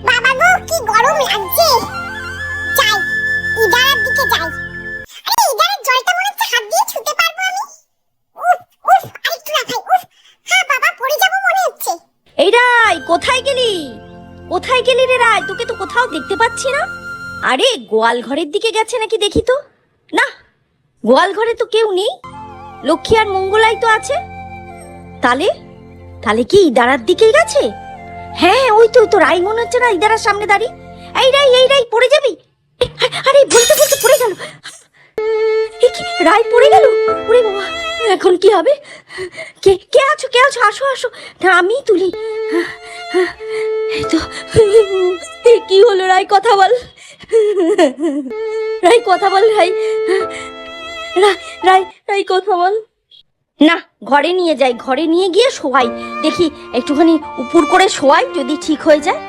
বাবা গো কি গরম লাগছে। যাই ইদারার দিকে যাই। আরে ইদারার জলটা মনে হচ্ছে হাত দিয়ে ছুঁতে পারবো আমি। উফ উফ আরেকটু লাফাই। উফ হ্যাঁ বাবা পড়ে যাবো মনে হচ্ছে। এই রাই, কোথায় গেলি? কোথায় গেলি রে রাই? তোকে তো কোথাও দেখতে পাচ্ছি না। আরে গোয়াল ঘরের দিকে গেছে নাকি দেখি তো। না, গোয়াল ঘরে তো কেউ নেই। লক্ষ্মী আর মঙ্গলাই তো আছে। তাহলে তাহলে কি ইদারার দিকেই গেছে? হ্যাঁ ওই তো রাই মনে হচ্ছে না ইদারার সামনে দাঁড়িয়ে। এই রাই পড়ে যাবি। আরে বলতে বলতে পড়ে গেল। রাই পড়ে গেল। ওরে বাবা, এখন কি হবে? কে আছো আসো আসো, আমি তুলি। এই তো, কি হলো রাই? কথা বল রাই, কথা বল রাই। রাই কথা বল না। ঘরে নিয়ে যাই, ঘরে নিয়ে গিয়ে শোয়াই। দেখি একটুখানি উপর করে শোয়াই, যদি ঠিক হয়ে যায়।